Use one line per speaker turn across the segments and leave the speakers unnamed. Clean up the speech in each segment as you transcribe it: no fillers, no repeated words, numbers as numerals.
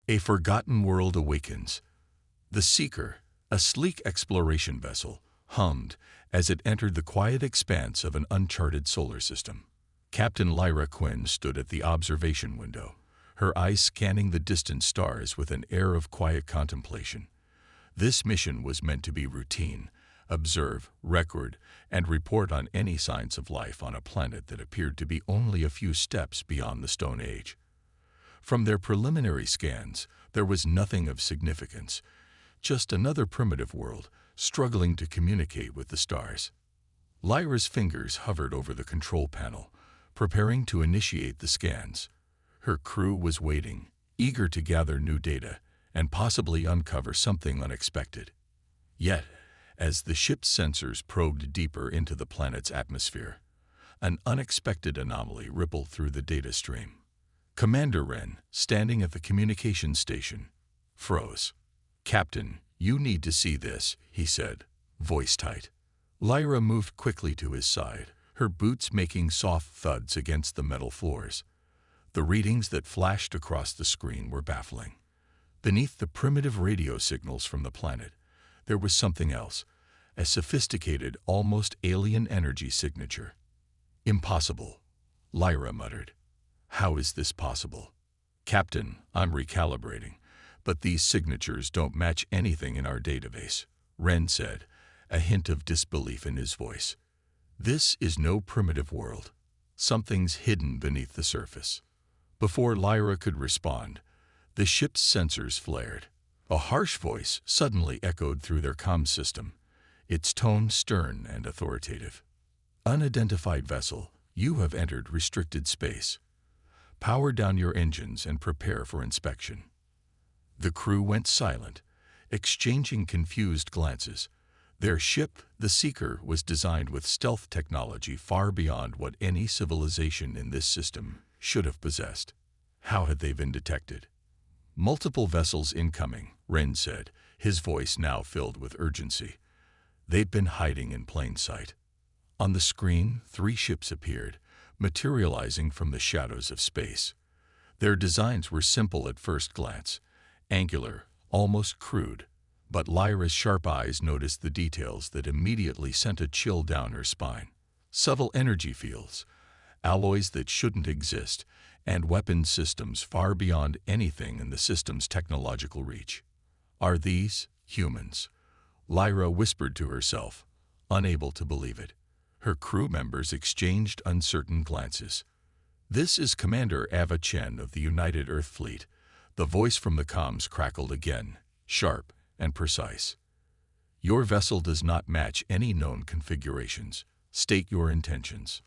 A forgotten world awakens. The Seeker, a sleek exploration vessel, hummed as it entered the quiet expanse of an uncharted solar system. Captain Lyra Quinn stood at the observation window, her eyes scanning the distant stars with an air of quiet contemplation. This mission was meant to be routine: observe, record, and report on any signs of life on a planet that appeared to be only a few steps beyond the Stone Age. From their preliminary scans, there was nothing of significance, just another primitive world struggling to communicate with the stars. Lyra's fingers hovered over the control panel, preparing to initiate the scans. Her crew was waiting, eager to gather new data and possibly uncover something unexpected. Yet, as the ship's sensors probed deeper into the planet's atmosphere, an unexpected anomaly rippled through the data stream. Commander Wren, standing at the communications station, froze. "Captain, you need to see this," he said, voice tight. Lyra moved quickly to his side, her boots making soft thuds against the metal floors. The readings that flashed across the screen were baffling. Beneath the primitive radio signals from the planet, there was something else, a sophisticated, almost alien energy signature. "Impossible," Lyra muttered. "How is this possible?" "Captain, I'm recalibrating, but these signatures don't match anything in our database," Wren said, a hint of disbelief in his voice. "This is no primitive world. Something's hidden beneath the surface." Before Lyra could respond, the ship's sensors flared. A harsh voice suddenly echoed through their comm system, its tone stern and authoritative. "Unidentified vessel, you have entered restricted space. Power down your engines and prepare for inspection." The crew went silent, exchanging confused glances. Their ship, the Seeker, was designed with stealth technology far beyond what any civilization in this system should have possessed. How had they been detected? "Multiple vessels incoming," Wren said, his voice now filled with urgency. They'd been hiding in plain sight. On the screen, 3 ships appeared, materializing from the shadows of space. Their designs were simple at first glance, angular, almost crude, but Lyra's sharp eyes noticed the details that immediately sent a chill down her spine. Subtle energy fields, alloys that shouldn't exist, and weapon systems far beyond anything in the system's technological reach. "Are these humans?" Lyra whispered to herself, unable to believe it. Her crew members exchanged uncertain glances. "This is Commander Ava Chen of the United Earth Fleet." The voice from the comms crackled again, sharp and precise. "Your vessel does not match any known configurations. State your intentions."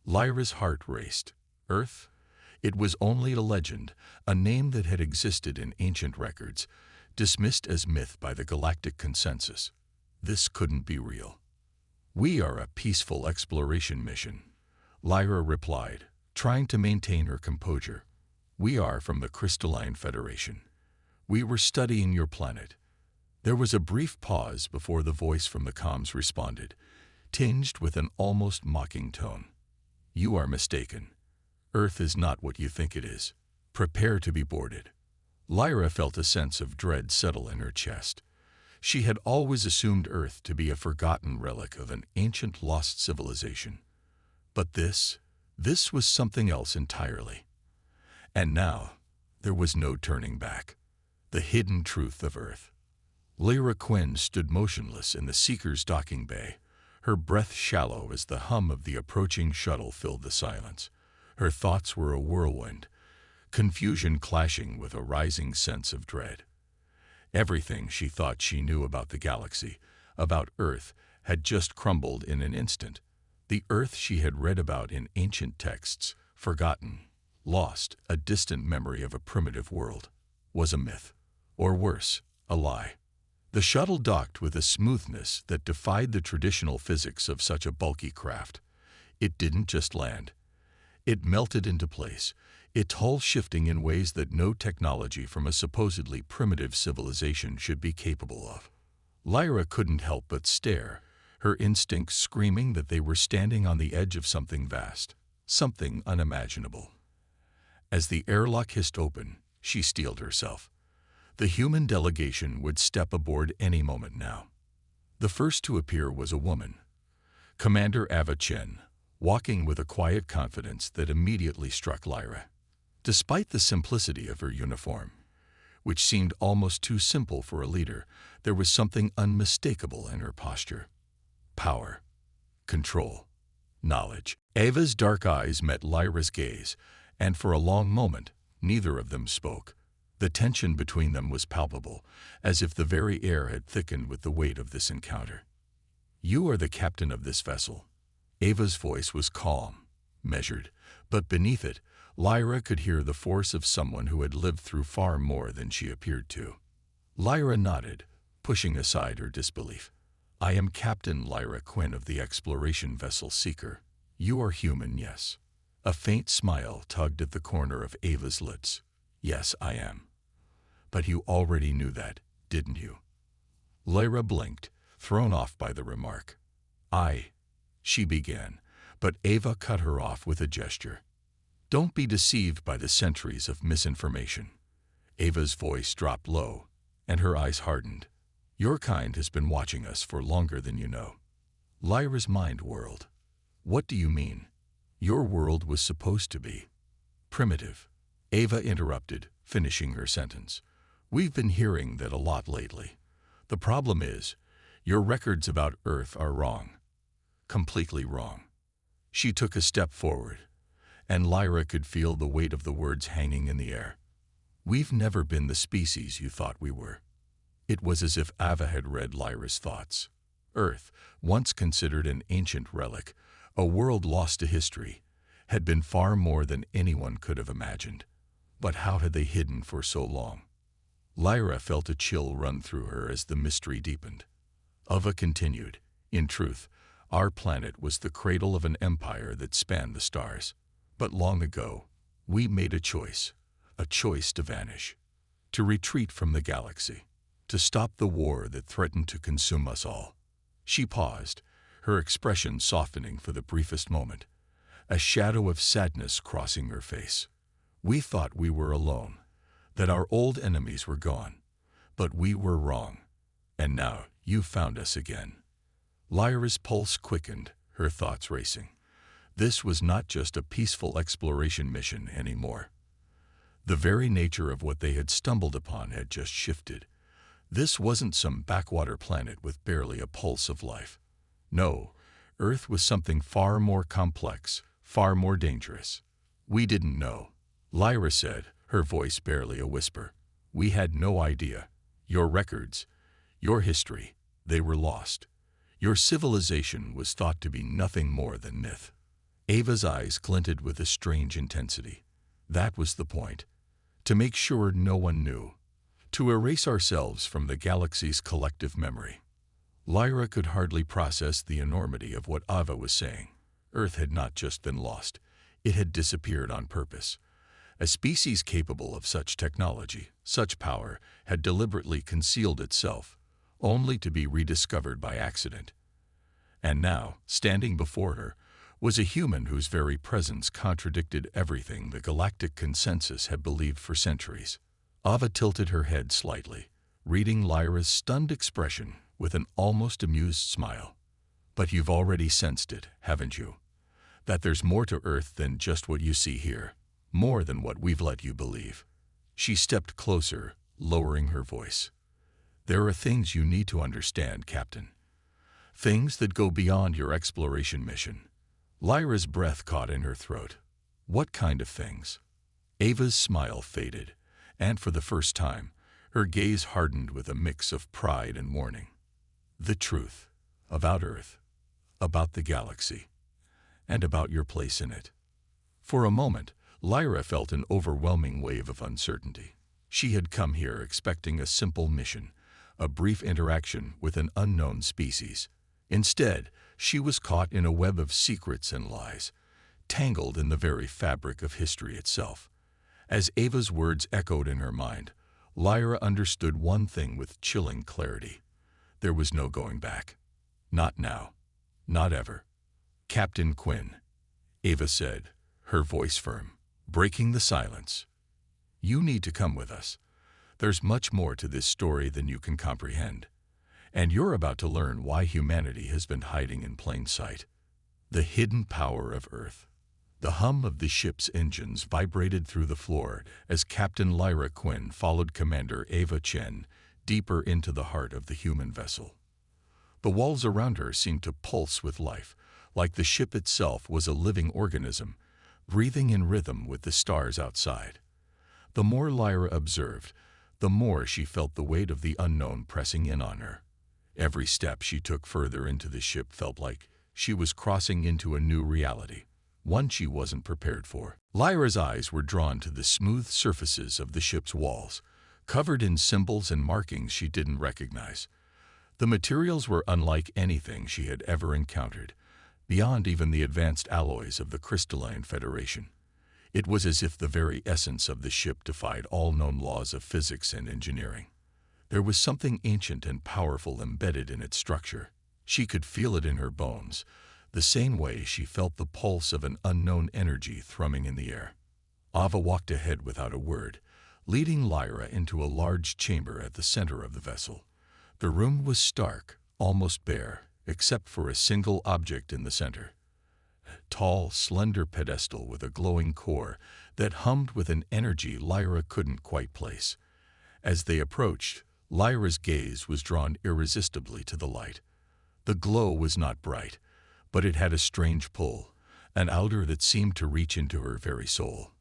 Lyra's heart raced. Earth? It was only a legend, a name that had existed in ancient records, dismissed as myth by the galactic consensus. This couldn't be real. "We are a peaceful exploration mission," Lyra replied, trying to maintain her composure. "We are from the Crystalline Federation. We were studying your planet." There was a brief pause before the voice from the comms responded, tinged with an almost mocking tone. "You are mistaken. Earth is not what you think it is. Prepare to be boarded." Lyra felt a sense of dread settle in her chest. She had always assumed Earth to be a forgotten relic of an ancient lost civilization. But this was something else entirely. And now, there was no turning back. The hidden truth of Earth. Lyra Quinn stood motionless in the Seeker's docking bay, her breath shallow as the hum of the approaching shuttle filled the silence. Her thoughts were a whirlwind, confusion clashing with a rising sense of dread. Everything she thought she knew about the galaxy, about Earth, had just crumbled in an instant. The Earth she had read about in ancient texts, forgotten, lost, a distant memory of a primitive world, was a myth, or worse, a lie. The shuttle docked with a smoothness that defied the traditional physics of such a bulky craft. It didn't just land. It melted into place, its hull shifting in ways that no technology from a supposedly primitive civilization should be capable of. Lyra couldn't help but stare, her instincts screaming that they were standing on the edge of something vast, something unimaginable. As the airlock hissed open, she steeled herself. The human delegation would step aboard any moment now. The first to appear was a woman, Commander Ava Chen, walking with a quiet confidence that immediately struck Lyra. Despite the simplicity of her uniform, which seemed almost too simple for a leader, there was something unmistakable in her posture. Power, control, knowledge. Ava's dark eyes met Lyra's gaze, and for a long moment, neither of them spoke. The tension between them was palpable, as if the very air had thickened with the weight of this encounter. "You are the captain of this vessel." Ava's voice was calm, measured, but beneath it, Lyra could hear the force of someone who had lived through far more than she appeared to. Lyra nodded, pushing aside her disbelief. "I am Captain Lyra Quinn of the exploration vessel Seeker. You are human, yes?" A faint smile tugged at the corner of Ava's lips. "Yes, I am." "But you already knew that, didn't you?" Lyra blinked, thrown off by the remark. She began, but Ava cut her off with a gesture. "Don't be deceived by the centuries of misinformation." Ava's voice dropped low, and her eyes hardened. "Your kind has been watching us for longer than you know." Lyra's mind whirled. "What do you mean? Your world was supposed to be primitive." Ava interrupted, finishing her sentence. "We've been hearing that a lot lately. The problem is, your records about Earth are wrong. Completely wrong." She took a step forward, and Lyra could feel the weight of the words hanging in the air. "We've never been the species you thought we were." It was as if Ava had read Lyra's thoughts. Earth, once considered an ancient relic, a world lost to history, had been far more than anyone could have imagined. But how had they hidden for so long? Lyra felt a chill run through her as the mystery deepened. Ava continued, "In truth, our planet was the cradle of an empire that spanned the stars. But long ago, we made a choice to vanish, to retreat from the galaxy, to stop the war that threatened to consume us all." She paused, her expression softening for the briefest moment, a shadow of sadness crossing her face. "We thought we were alone, that our old enemies were gone, but we were wrong, and now you found us again." Lyra's pulse quickened, her thoughts racing. This was not just a peaceful exploration mission anymore. The very nature of what they had stumbled upon had just shifted. This wasn't some backwater planet with barely a pulse of life. No, Earth was something far more complex, far more dangerous. "We didn't know," Lyra said, her voice barely a whisper. "We had no idea. Your records, your history, they were lost. Your civilization was thought to be nothing more than myth." Ava's eyes glinted with a strange intensity. "That was the point. To make sure no one knew. To erase ourselves from the galaxy's collective memory." Lyra could hardly process the enormity of what Ava was saying. Earth had not just been lost. It had disappeared on purpose. A species capable of such technology, such power, had deliberately concealed itself, only to be rediscovered by accident. And now, standing before her, was a human whose very presence contradicted everything the galactic consensus had believed for centuries. Ava tilted her head slightly, reading Lyra's stunned expression with an almost amused smile. "But you've already sensed it, haven't you? That there's more to Earth than just what you see here, more than what we've let you believe." She stepped closer, lowering her voice. "There are things you need to understand, Captain. Things that go beyond your exploration mission." Lyra's breath caught in her throat. "What kind of things?" Ava's smile faded, and for the first time, her gaze hardened with a mix of pride and warning. "The truth. About Earth. About the galaxy. And about your place in it." For a moment, Lyra felt an overwhelming wave of uncertainty. She had come here expecting a simple mission, a brief interaction with an unknown species. Instead, she was caught in a web of secrets and lies, tangled in the very fabric of history itself. As Ava's words echoed in her mind, Lyra understood one thing with chilling clarity. There was no going back. Not now. Not ever. "Captain Quinn," Ava said, her voice firm, breaking the silence. "You need to come with us. There's much more to this story than you can comprehend. And you're about to learn why humanity has been hiding in plain sight. The hidden power of Earth. The hum of the ship's engines vibrated through the floor as Captain Lyra Quinn followed Commander Ava Chen deeper into the heart of the human vessel. The walls around her seemed to pulse with life, like the ship itself was a living organism, breathing in rhythm with the stars outside. The more Lyra observed, the more she felt the weight of the unknown pressing in on her. Every step she took further into the ship felt like she was crossing into a new reality, one she wasn't prepared for. Lyra's eyes were drawn to the smooth surfaces of the ship's walls, covered in symbols and markings she didn't recognize. The materials were unlike anything she had ever encountered, beyond even the advanced alloys of the Crystalline Federation. It was as if the very essence of the ship defied all known laws of physics and engineering. There was something ancient and powerful embedded in its structure. She could feel it in her bones, the same way she felt the pulse of an unknown energy thrumming in the air. Ava walked ahead without a word, leading Lyra into a large chamber at the center of the vessel. The room was stark, almost bare, except for a single object in the center. A tall, slender pedestal with a glowing core that hummed with an energy Lyra couldn't quite place. As they approached, Lyra's gaze was drawn irresistibly to the light. The glow was not bright, but it had a strange pull, an odor that seemed to reach into her very soul.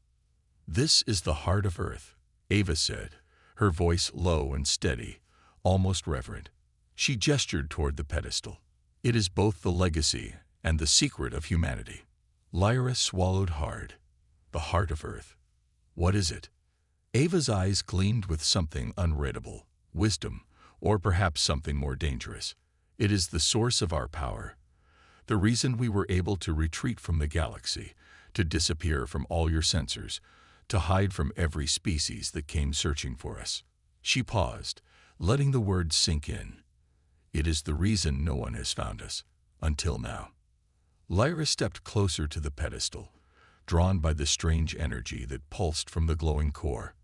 "This is the heart of Earth," Ava said, her voice low and steady, almost reverent. She gestured toward the pedestal. "It is both the legacy and the secret of humanity." Lyra swallowed hard. The heart of Earth. What is it? Ava's eyes gleamed with something unreadable, wisdom, or perhaps something more dangerous. It is the source of our power. The reason we were able to retreat from the galaxy, to disappear from all your sensors, to hide from every species that came searching for us. She paused, letting the words sink in. It is the reason no one has found us, until now. Lyra stepped closer to the pedestal, drawn by the strange energy that pulsed from the glowing core.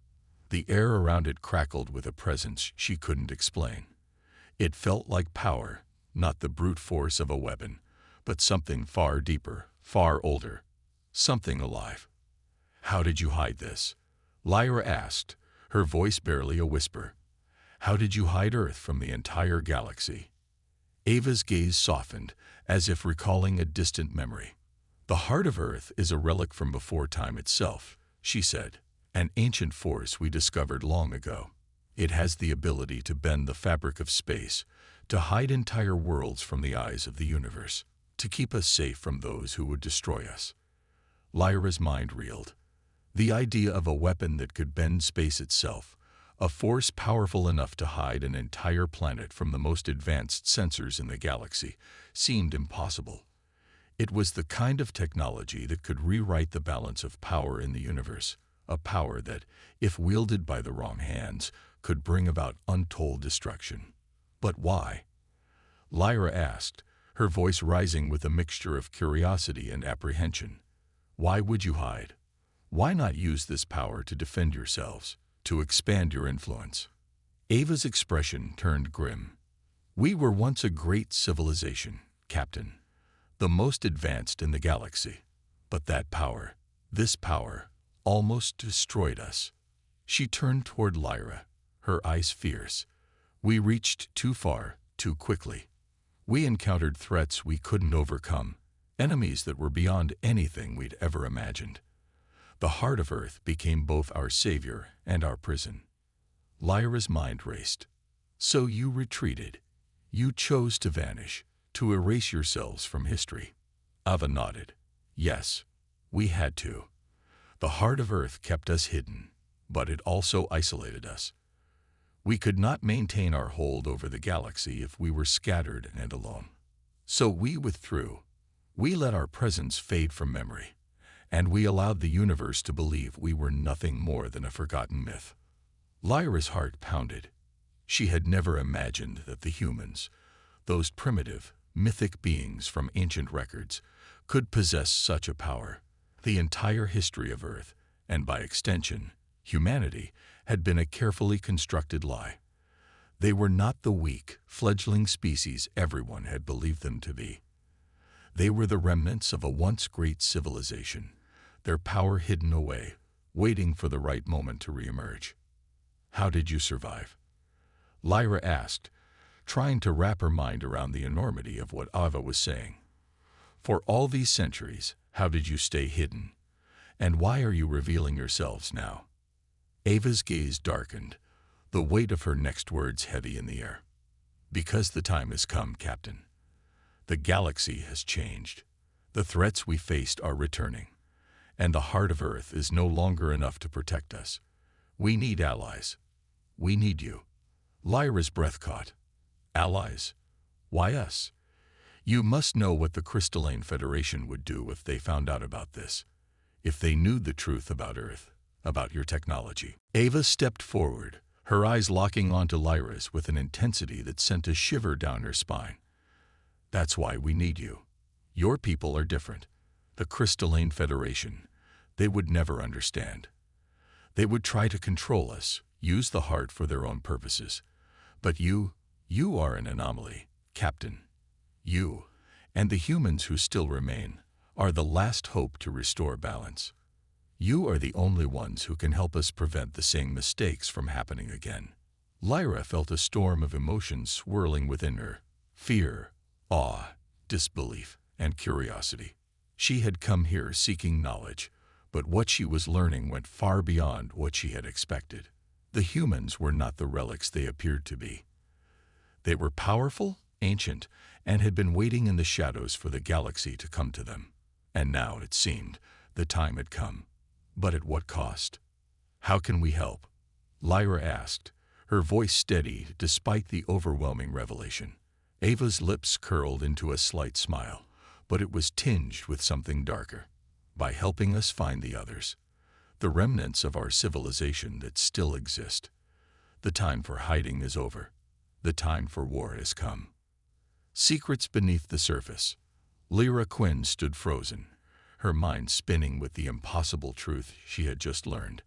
The air around it crackled with a presence she couldn't explain. It felt like power, not the brute force of a weapon, but something far deeper, far older, something alive. "How did you hide this?" Lyra asked, her voice barely a whisper. "How did you hide Earth from the entire galaxy?" Ava's gaze softened, as if recalling a distant memory. "The heart of Earth is a relic from before time itself," she said, "an ancient force we discovered long ago. It has the ability to bend the fabric of space, to hide entire worlds from the eyes of the universe, to keep us safe from those who would destroy us." Lyra's mind reeled. The idea of a weapon that could bend space itself, a force powerful enough to hide an entire planet from the most advanced sensors in the galaxy, seemed impossible. It was the kind of technology that could rewrite the balance of power in the universe, a power that, if wielded by the wrong hands, could bring about untold destruction. But why? Lyra asked, her voice rising with a mixture of curiosity and apprehension. Why would you hide? Why not use this power to defend yourselves, to expand your influence? Ava's expression turned grim. "We were once a great civilization, Captain, the most advanced in the galaxy. But that power, this power, almost destroyed us." She turned toward Lyra, her eyes fierce. "We reached too far, too quickly. We encountered threats we couldn't overcome, enemies that were beyond anything we'd ever imagined. The heart of Earth became both our savior and our prison." Lyra's mind raced. "So you retreated. You chose to vanish, to erase yourselves from history." Ava nodded. "Yes, we had to. The heart of Earth kept us hidden, but it also isolated us. We could not maintain our hold over the galaxy if we were scattered and alone. So we withdrew. We let our presence fade from memory, and we allowed the universe to believe we were nothing more than a forgotten myth." Lyra's heart pounded. She had never imagined that the humans, those primitive, mythic beings from ancient records, could possess such a power. The entire history of Earth, and by extension, Humanity had been a carefully constructed lie. They were not the weak, fledgling species everyone had believed them to be. They were the remnants of a once great civilization, their power hidden away, waiting for the right moment to reemerge. How did you survive? Lyra asked, trying to wrap her mind around the enormity of what Ava was saying. For all these centuries, how did you stay hidden? And why are you revealing yourselves now? Ava's gaze darkened, the weight of her next words heavy in the air. Because the time has come, Captain. The galaxy has changed. The threats we faced are returning. And the heart of Earth is no longer enough to protect us. We need allies. We need you. Lyra's breath caught. Allies? Why us? You must know what the Crystalline Federation would do if they found out about this. If they knew the truth about Earth, about your technology. Ava stepped forward, her eyes locking onto Lyra's with an intensity that sent a shiver down her spine. That's why we need you. Your people are different. The Crystalline Federation. They would never understand. They would try to control us, use the heart for their own purposes. But you are an anomaly, Captain. You, and the humans who still remain, are the last hope to restore balance. You are the only ones who can help us prevent the same mistakes from happening again. Lyra felt a storm of emotions swirling within her. Fear, awe, disbelief, and curiosity. She had come here seeking knowledge, but what she was learning went far beyond what she had expected. The humans were not the relics they appeared to be. They were powerful, ancient, and had been waiting in the shadows for the galaxy to come to them. And now, it seemed, the time had come. But at what cost? How can we help? Lyra asked, her voice steady despite the overwhelming revelation. Ava's lips curled into a slight smile, but it was tinged with something darker. By helping us find the others, the remnants of our civilization that still exist. The time for hiding is over. The time for war has come. Secrets beneath the surface. Lyra Quinn stood frozen, her mind spinning with the impossible truth she had just learned.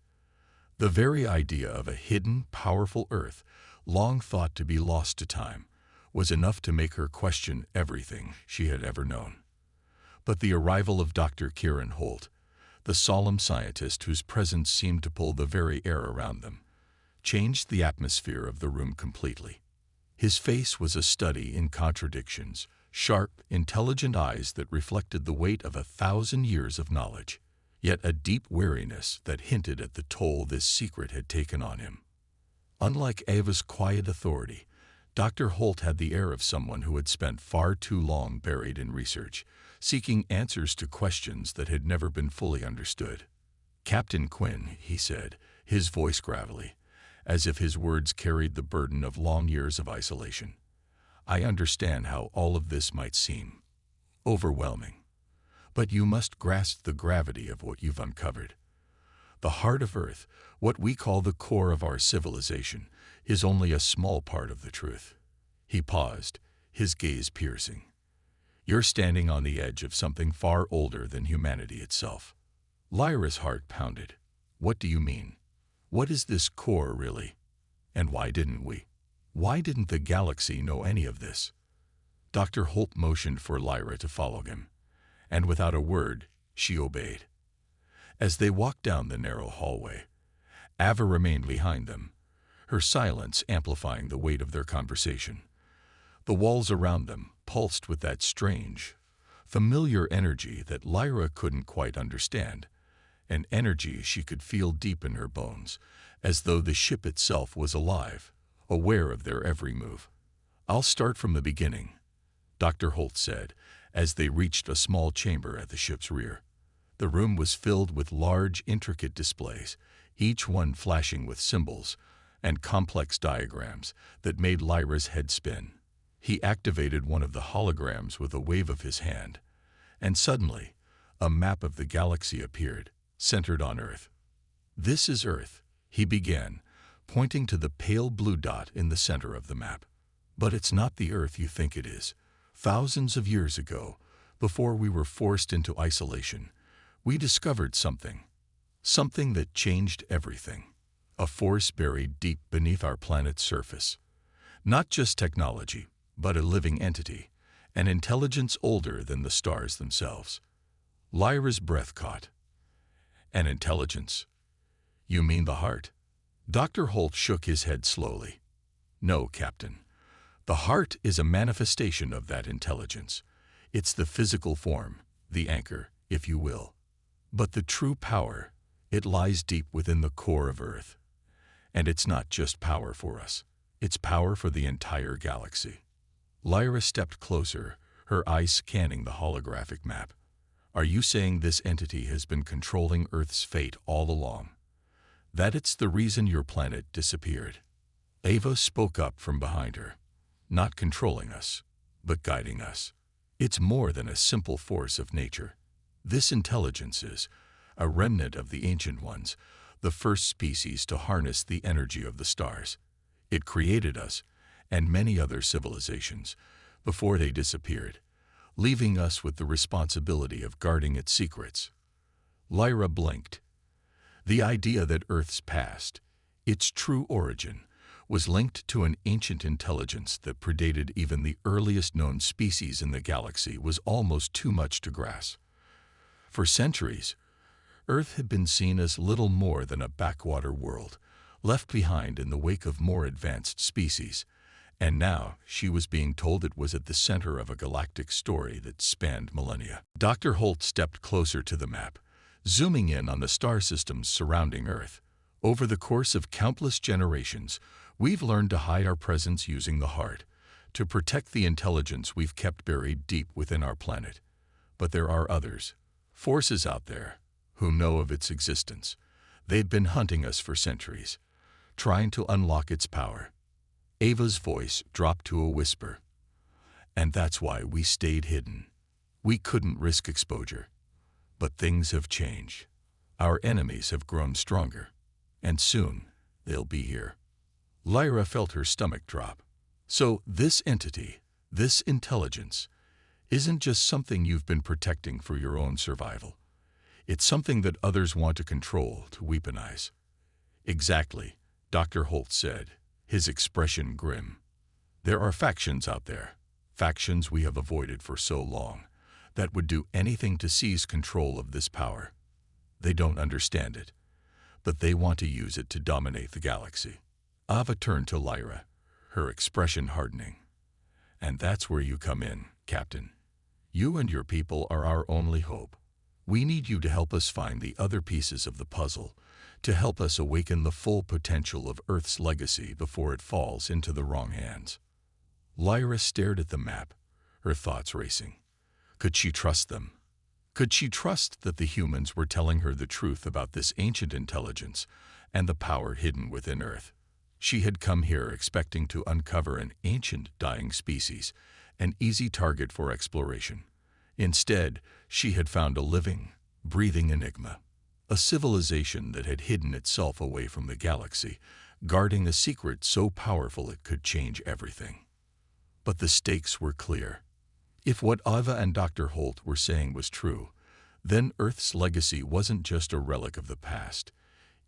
The very idea of a hidden, powerful Earth, long thought to be lost to time, was enough to make her question everything she had ever known. But the arrival of Dr. Kieran Holt, the solemn scientist whose presence seemed to pull the very air around them, changed the atmosphere of the room completely. His face was a study in contradictions, sharp, intelligent eyes that reflected the weight of 1,000 years of knowledge, yet a deep weariness that hinted at the toll this secret had taken on him. Unlike Ava's quiet authority, Dr. Holt had the air of someone who had spent far too long buried in research, seeking answers to questions that had never been fully understood. "Captain Quinn," he said, his voice gravelly, as if his words carried the burden of long years of isolation. "I understand how all of this might seem overwhelming. But you must grasp the gravity of what you've uncovered. The heart of Earth, what we call the core of our civilization, is only a small part of the truth." He paused, his gaze piercing. "You're standing on the edge of something far older than humanity itself." Lyra's heart pounded. "What do you mean? What is this core, really? And why didn't we? Why didn't the galaxy know any of this?" Dr. Holt motioned for Lyra to follow him, and without a word, she obeyed. As they walked down the narrow hallway, Ava remained behind them, her silence amplifying the weight of their conversation. The walls around them pulsed with that strange, familiar energy that Lyra couldn't quite understand, an energy she could feel deep in her bones, as though the ship itself was alive, aware of their every move. "I'll start from the beginning," Dr. Holt said, as they reached a small chamber at the ship's rear. The room was filled with large, intricate displays, each one flashing with symbols and complex diagrams that made Lyra's head spin. He activated one of the holograms with a wave of his hand, and suddenly, a map of the galaxy appeared, centered on Earth. "This is Earth," he began, pointing to the pale blue dot in the center of the map. "But it's not the Earth you think it is. Thousands of years ago, before we were forced into isolation, we discovered something. Something that changed everything. A force buried deep beneath our planet's surface. Not just technology, but a living entity, an intelligence older than the stars themselves. Lyra's breath caught. An intelligence? You mean the heart? Dr. Holt shook his head slowly. No, Captain. The heart is a manifestation of that intelligence. It's the physical form, the anchor, if you will. But the true power, it lies deep within the core of Earth. And it's not just power for us. It's power for the entire galaxy. Lyra stepped closer, her eyes scanning the holographic map. Are you saying this entity has been controlling Earth's fate all along? That it's the reason your planet disappeared? Ava spoke up from behind her. Not controlling us, but guiding us. It's more than a simple force of nature. This intelligence is a remnant of the ancient ones, the first species to harness the energy of the stars. It created us, and many other civilizations, before they disappeared, leaving us with the responsibility of guarding its secrets. Lyra blinked. The idea that Earth's past, its true origin, was linked to an ancient intelligence that predated even the earliest known species in the galaxy was almost too much to grasp. For centuries, Earth had been seen as little more than a backwater world, left behind in the wake of more advanced species, and now she was being told it was at the center of a galactic story that spanned millennia. Dr. Holt stepped closer to the map, zooming in on the star systems surrounding Earth. Over the course of countless generations, we've learned to hide our presence using the heart, to protect the intelligence we've kept buried deep within our planet. But there are others, forces out there, who know of its existence. They've been hunting us for centuries, trying to unlock its power. Ava's voice dropped to a whisper. And that's why we stayed hidden. We couldn't risk exposure. But things have changed. Our enemies have grown stronger. And soon, they'll be here. Lyra felt her stomach drop. So this entity, this intelligence, isn't just something you've been protecting for your own survival. It's something that others want to control, to weaponize. Exactly, Dr. Holt said, his expression grim. There are factions out there, factions we have avoided for so long, that would do anything to seize control of this power. They don't understand it, but they want to use it to dominate the galaxy. Ava turned to Lyra, her expression hardening. And that's where you come in, Captain. You and your people are our only hope. We need you to help us find the other pieces of the puzzle, to help us awaken the full potential of Earth's legacy before it falls into the wrong hands. Lyra stared at the map, her thoughts racing. Could she trust them? Could she trust that the humans were telling her the truth about this ancient intelligence and the power hidden within Earth? She had come here expecting to uncover an ancient dying species, an easy target for exploration. Instead, she had found a living, breathing enigma, a civilization that had hidden itself away from the galaxy, guarding a secret so powerful it could change everything. But the stakes were clear. If what Ava and Dr. Holt were saying was true, then Earth's legacy wasn't just a relic of the past.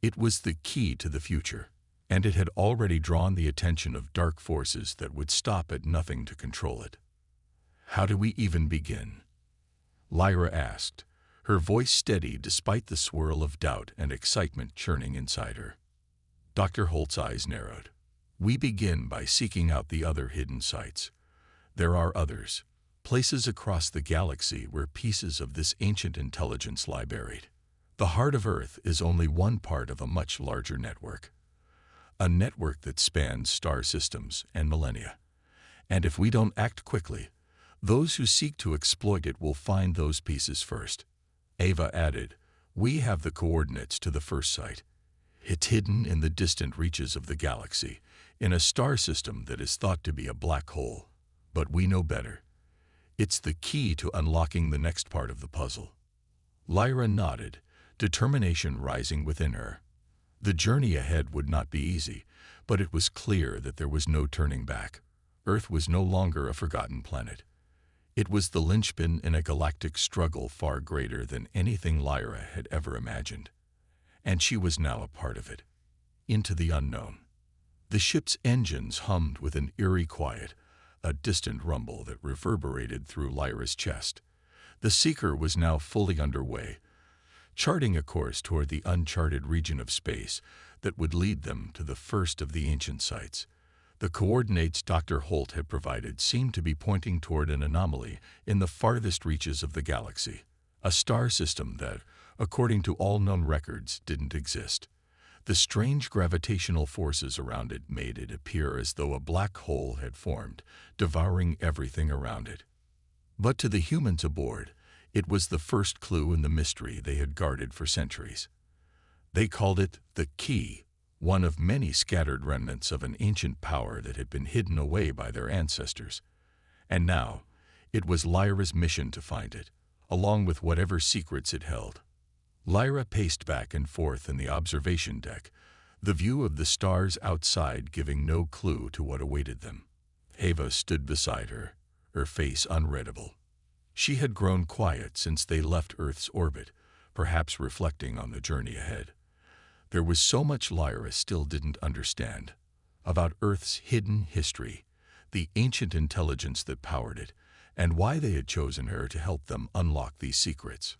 It was the key to the future, and it had already drawn the attention of dark forces that would stop at nothing to control it. How do we even begin? Lyra asked, her voice steady despite the swirl of doubt and excitement churning inside her. Dr. Holt's eyes narrowed. We begin by seeking out the other hidden sites. There are others, places across the galaxy where pieces of this ancient intelligence lie buried. The heart of Earth is only one part of a much larger network. A network that spans star systems and millennia. And if we don't act quickly, those who seek to exploit it will find those pieces first. Ava added, we have the coordinates to the first site. It's hidden in the distant reaches of the galaxy, in a star system that is thought to be a black hole. But we know better. It's the key to unlocking the next part of the puzzle. Lyra nodded, determination rising within her. The journey ahead would not be easy, but it was clear that there was no turning back. Earth was no longer a forgotten planet. It was the linchpin in a galactic struggle far greater than anything Lyra had ever imagined. and she was now a part of it. Into the unknown. The ship's engines hummed with an eerie quiet, a distant rumble that reverberated through Lyra's chest. The Seeker was now fully underway, charting a course toward the uncharted region of space that would lead them to the first of the ancient sites. The coordinates Dr. Holt had provided seemed to be pointing toward an anomaly in the farthest reaches of the galaxy, a star system that, according to all known records, didn't exist. The strange gravitational forces around it made it appear as though a black hole had formed, devouring everything around it. But to the humans aboard, it was the first clue in the mystery they had guarded for centuries. They called it the Key, one of many scattered remnants of an ancient power that had been hidden away by their ancestors. And now, it was Lyra's mission to find it, along with whatever secrets it held. Lyra paced back and forth in the observation deck, the view of the stars outside giving no clue to what awaited them. Ava stood beside her, her face unreadable. She had grown quiet since they left Earth's orbit, perhaps reflecting on the journey ahead. There was so much Lyra still didn't understand, about Earth's hidden history, the ancient intelligence that powered it, and why they had chosen her to help them unlock these secrets.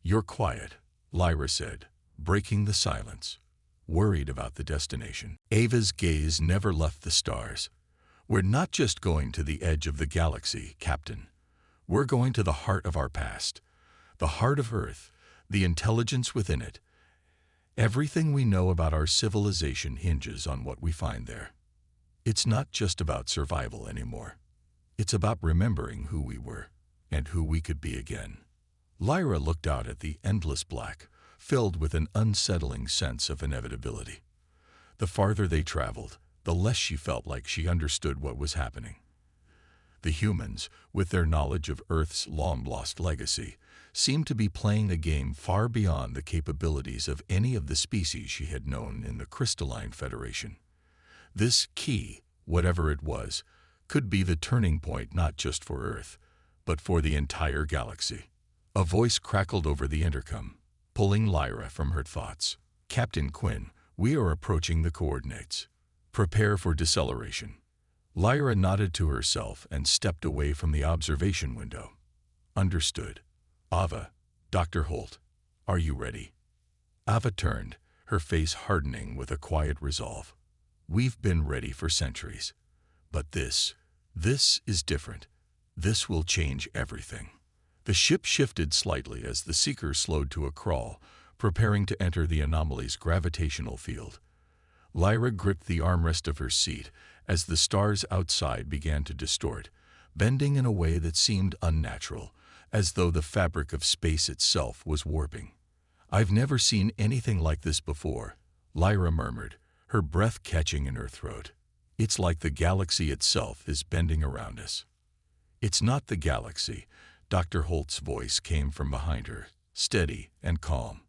"You're quiet," Lyra said, breaking the silence, worried about the destination. Ava's gaze never left the stars. "We're not just going to the edge of the galaxy, Captain. We're going to the heart of our past, the heart of Earth, the intelligence within it. Everything we know about our civilization hinges on what we find there. It's not just about survival anymore. It's about remembering who we were and who we could be again." Lyra looked out at the endless black, filled with an unsettling sense of inevitability. The farther they traveled, the less she felt like she understood what was happening. The humans, with their knowledge of Earth's long-lost legacy, seemed to be playing a game far beyond the capabilities of any of the species she had known in the Crystalline Federation. This key, whatever it was, could be the turning point not just for Earth, but for the entire galaxy. A voice crackled over the intercom, pulling Lyra from her thoughts. "Captain Quinn, we are approaching the coordinates. Prepare for deceleration." Lyra nodded to herself and stepped away from the observation window. "Understood. Ava, Dr. Holt, are you ready?" Ava turned, her face hardening with a quiet resolve. "We've been ready for centuries. But this is different. This will change everything." The ship shifted slightly as the Seeker slowed to a crawl, preparing to enter the anomaly's gravitational field. Lyra gripped the armrest of her seat as the stars outside began to distort, bending in a way that seemed unnatural, as though the fabric of space itself was warping. "I've never seen anything like this before," Lyra murmured, her breath catching in her throat. "It's like the galaxy itself is bending around us." "It's not the galaxy," Dr. Holt's voice came from behind her, steady and calm.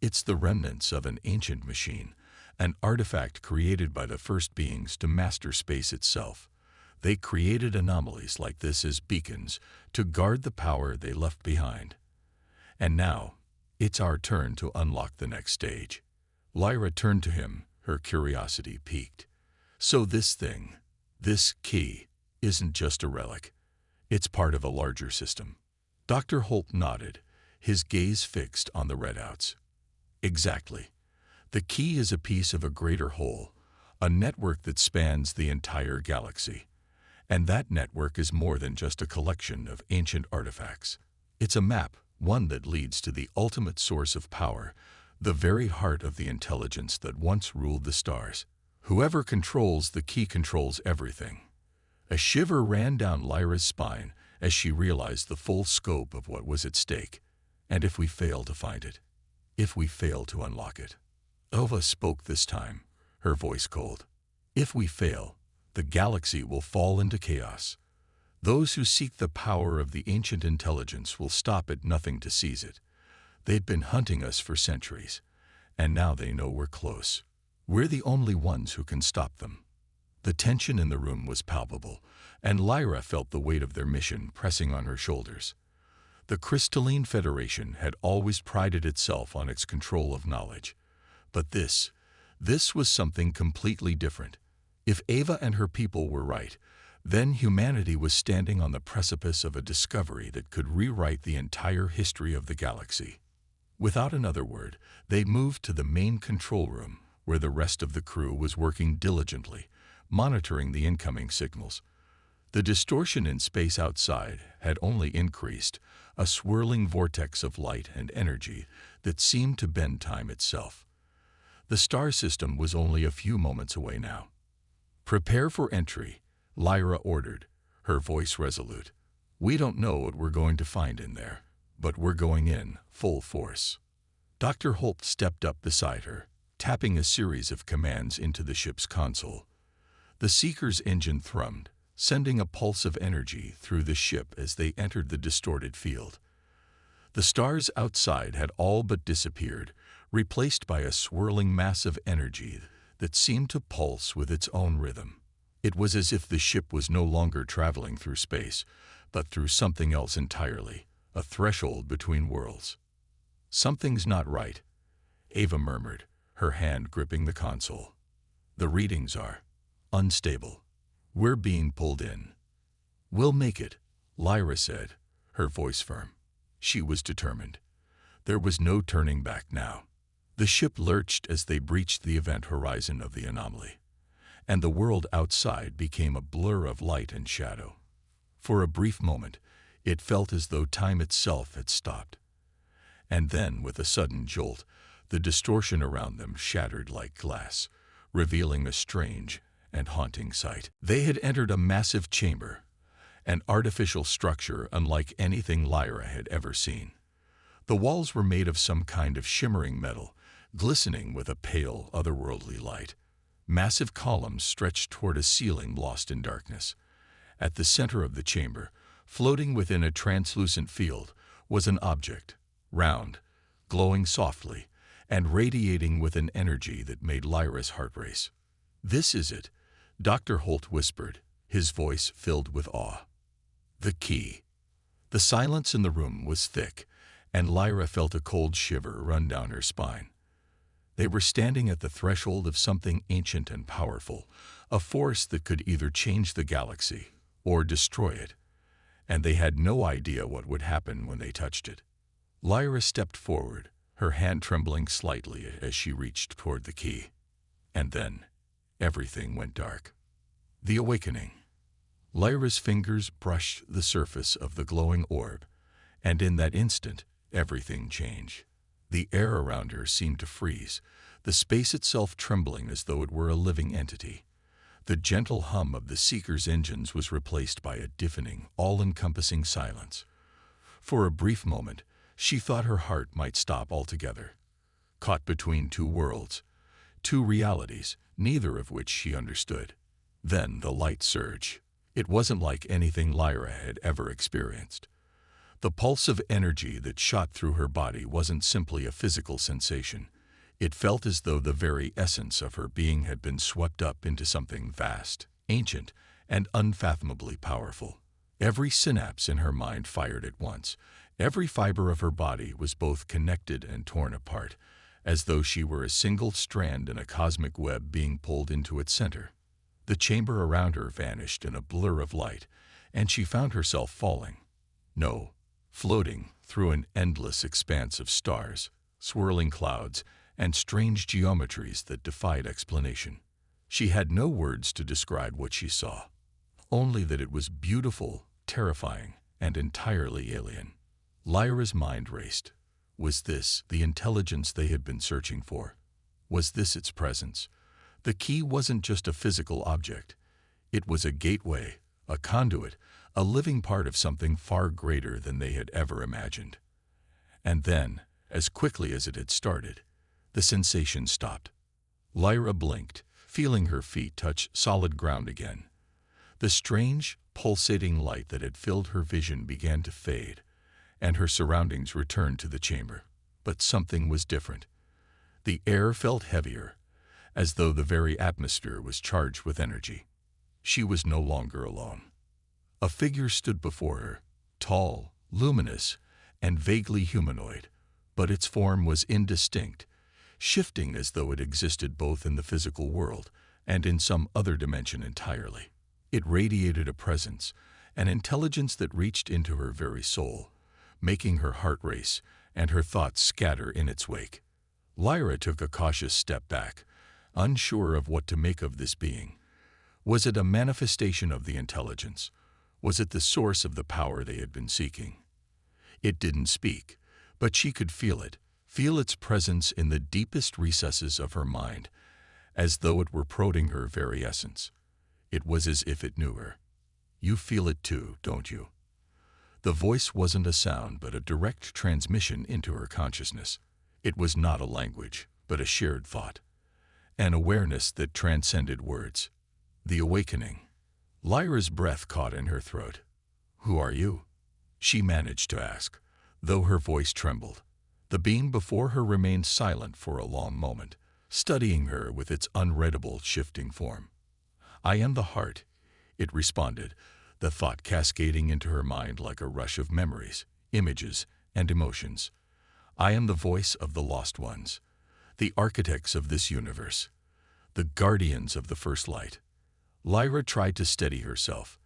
"It's the remnants of an ancient machine, an artifact created by the first beings to master space itself. They created anomalies like this as beacons to guard the power they left behind. And now, it's our turn to unlock the next stage." Lyra turned to him, her curiosity piqued. "So this thing, this key, isn't just a relic. It's part of a larger system." Dr. Holt nodded, his gaze fixed on the readouts. "Exactly. The key is a piece of a greater whole, a network that spans the entire galaxy. And that network is more than just a collection of ancient artifacts. It's a map, one that leads to the ultimate source of power, the very heart of the intelligence that once ruled the stars. Whoever controls the key controls everything." A shiver ran down Lyra's spine as she realized the full scope of what was at stake. "And if we fail to find it? If we fail to unlock it?" Ova spoke this time, her voice cold. "If we fail, the galaxy will fall into chaos. Those who seek the power of the ancient intelligence will stop at nothing to seize it. They'd been hunting us for centuries, and now they know we're close. We're the only ones who can stop them." The tension in the room was palpable, and Lyra felt the weight of their mission pressing on her shoulders. The Crystalline Federation had always prided itself on its control of knowledge, But this was something completely different. If Ava and her people were right, then humanity was standing on the precipice of a discovery that could rewrite the entire history of the galaxy. Without another word, they moved to the main control room, where the rest of the crew was working diligently, monitoring the incoming signals. The distortion in space outside had only increased, a swirling vortex of light and energy that seemed to bend time itself. The star system was only a few moments away now. "Prepare for entry," Lyra ordered, her voice resolute. "We don't know what we're going to find in there, but we're going in full force." Dr. Holt stepped up beside her, tapping a series of commands into the ship's console. The Seeker's engine thrummed, sending a pulse of energy through the ship as they entered the distorted field. The stars outside had all but disappeared, replaced by a swirling mass of energy that seemed to pulse with its own rhythm. It was as if the ship was no longer traveling through space, but through something else entirely, a threshold between worlds. "Something's not right," Ava murmured, her hand gripping the console. "The readings are unstable. We're being pulled in." "We'll make it," Lyra said, her voice firm. She was determined. There was no turning back now. The ship lurched as they breached the event horizon of the anomaly, and the world outside became a blur of light and shadow. For a brief moment, it felt as though time itself had stopped. And then, with a sudden jolt, the distortion around them shattered like glass, revealing a strange and haunting sight. They had entered a massive chamber, an artificial structure unlike anything Lyra had ever seen. The walls were made of some kind of shimmering metal, glistening with a pale, otherworldly light. Massive columns stretched toward a ceiling lost in darkness. At the center of the chamber, floating within a translucent field, was an object, round, glowing softly, and radiating with an energy that made Lyra's heart race. "This is it," Dr. Holt whispered, his voice filled with awe. "The key." The silence in the room was thick, and Lyra felt a cold shiver run down her spine. They were standing at the threshold of something ancient and powerful, a force that could either change the galaxy or destroy it, and they had no idea what would happen when they touched it. Lyra stepped forward, her hand trembling slightly as she reached toward the key. And then, everything went dark. The awakening. Lyra's fingers brushed the surface of the glowing orb, and in that instant, everything changed. The air around her seemed to freeze, the space itself trembling as though it were a living entity. The gentle hum of the Seeker's engines was replaced by a deafening, all-encompassing silence. For a brief moment, she thought her heart might stop altogether. Caught between two worlds, two realities, neither of which she understood. Then the light surged. It wasn't like anything Lyra had ever experienced. The pulse of energy that shot through her body wasn't simply a physical sensation. It felt as though the very essence of her being had been swept up into something vast, ancient, and unfathomably powerful. Every synapse in her mind fired at once. Every fiber of her body was both connected and torn apart, as though she were a single strand in a cosmic web being pulled into its center. The chamber around her vanished in a blur of light, and she found herself falling. No, floating through an endless expanse of stars, swirling clouds, and strange geometries that defied explanation. She had no words to describe what she saw, only that it was beautiful, terrifying, and entirely alien. Lyra's mind raced. Was this the intelligence they had been searching for? Was this its presence? The key wasn't just a physical object. It was a gateway, a conduit, a living part of something far greater than they had ever imagined. And then, as quickly as it had started, the sensation stopped. Lyra blinked, feeling her feet touch solid ground again. The strange, pulsating light that had filled her vision began to fade, and her surroundings returned to the chamber. But something was different. The air felt heavier, as though the very atmosphere was charged with energy. She was no longer alone. A figure stood before her, tall, luminous, and vaguely humanoid, but its form was indistinct. shifting as though it existed both in the physical world and in some other dimension entirely. It radiated a presence, an intelligence that reached into her very soul, making her heart race and her thoughts scatter in its wake. Lyra took a cautious step back, unsure of what to make of this being. Was it a manifestation of the intelligence? Was it the source of the power they had been seeking? It didn't speak, but she could feel it, feel its presence in the deepest recesses of her mind, as though it were prodding her very essence. It was as if it knew her. You feel it too, don't you? The voice wasn't a sound, but a direct transmission into her consciousness. It was not a language, but a shared thought, an awareness that transcended words. The awakening. Lyra's breath caught in her throat. "Who are you?" she managed to ask, though her voice trembled. The being before her remained silent for a long moment, studying her with its unreadable, shifting form. "I am the heart," it responded, the thought cascading into her mind like a rush of memories, images, and emotions. "I am the voice of the lost ones, the architects of this universe, the guardians of the first light." Lyra tried to steady herself.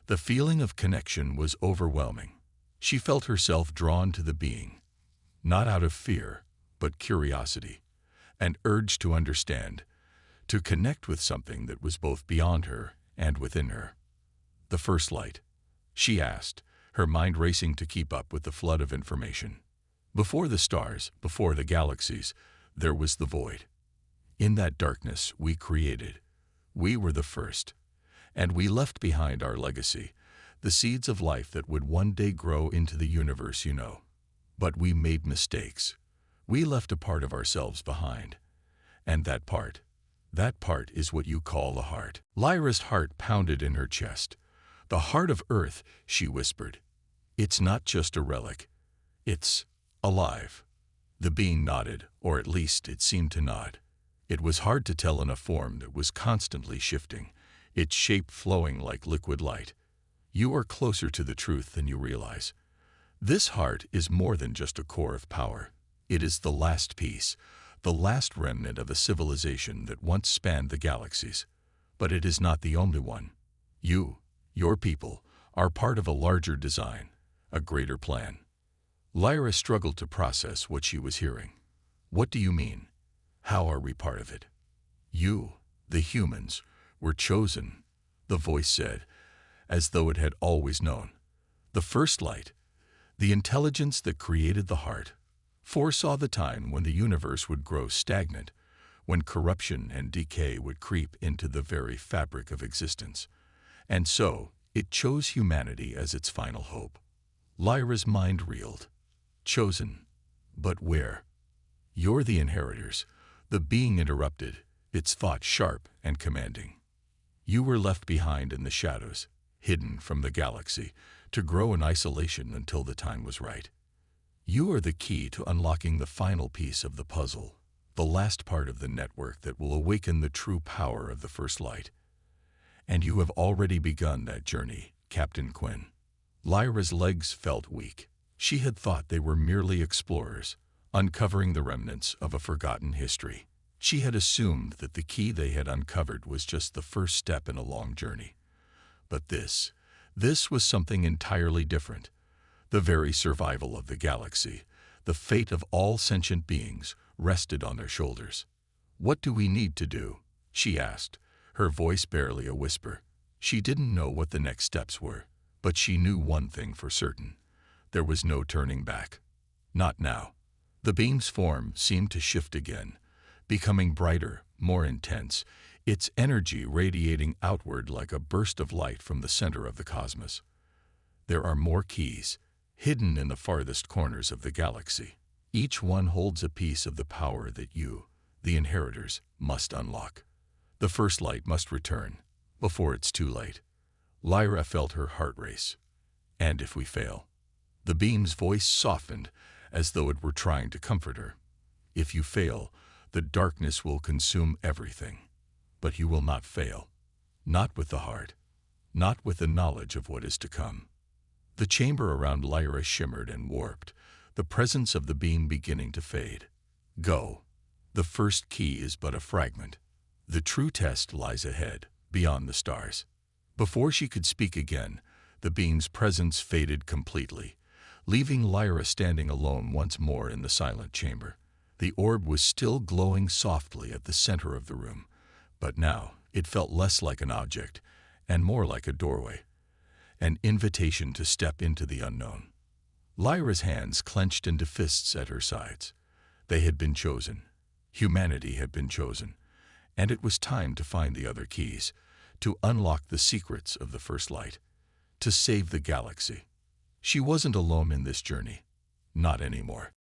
The feeling of connection was overwhelming. She felt herself drawn to the being, not out of fear, but curiosity, an urge to understand, to connect with something that was both beyond her and within her. "The first light?" she asked, her mind racing to keep up with the flood of information. Before the stars, before the galaxies, there was the void. In that darkness we created. We were the first, and we left behind our legacy, the seeds of life that would one day grow into the universe you know. But we made mistakes. We left a part of ourselves behind. And that part is what you call the heart. Lyra's heart pounded in her chest. "The heart of Earth," she whispered. "It's not just a relic. It's alive." The being nodded, or at least it seemed to nod. It was hard to tell in a form that was constantly shifting, its shape flowing like liquid light. "You are closer to the truth than you realize. This heart is more than just a core of power. It is the last piece, the last remnant of a civilization that once spanned the galaxies. But it is not the only one. You, your people, are part of a larger design, a greater plan." Lyra struggled to process what she was hearing. "What do you mean? How are we part of it?" "You, the humans, were chosen," the voice said, as though it had always known. "The first light, the intelligence that created the heart, foresaw the time when the universe would grow stagnant, when corruption and decay would creep into the very fabric of existence. And so, it chose humanity as its final hope." Lyra's mind reeled. "Chosen? But where?" "You're the inheritors," the being interrupted, its thought sharp and commanding. "You were left behind in the shadows, hidden from the galaxy, to grow in isolation until the time was right. You are the key to unlocking the final piece of the puzzle, the last part of the network that will awaken the true power of the first light. And you have already begun that journey, Captain Quinn." Lyra's legs felt weak. She had thought they were merely explorers, uncovering the remnants of a forgotten history. She had assumed that the key they had uncovered was just the first step in a long journey. But this was something entirely different. The very survival of the galaxy, the fate of all sentient beings, rested on their shoulders. "What do we need to do?" she asked, her voice barely a whisper. She didn't know what the next steps were, but she knew one thing for certain. There was no turning back. Not now. The beam's form seemed to shift again, becoming brighter, more intense, its energy radiating outward like a burst of light from the center of the cosmos. "There are more keys, hidden in the farthest corners of the galaxy. Each one holds a piece of the power that you, the inheritors, must unlock. The first light must return, before it's too late." Lyra felt her heart race. "And if we fail?" The beam's voice softened, as though it were trying to comfort her. "If you fail, the darkness will consume everything. But you will not fail. Not with the heart. Not with the knowledge of what is to come." The chamber around Lyra shimmered and warped, the presence of the beam beginning to fade. "Go," The first key is but a fragment. The true test lies ahead, beyond the stars. Before she could speak again, the being's presence faded completely, leaving Lyra standing alone once more in the silent chamber. The orb was still glowing softly at the center of the room, but now it felt less like an object and more like a doorway, an invitation to step into the unknown. Lyra's hands clenched into fists at her sides. They had been chosen. Humanity had been chosen, and it was time to find the other keys, to unlock the secrets of the First Light, to save the galaxy. She wasn't alone in this journey. Not anymore.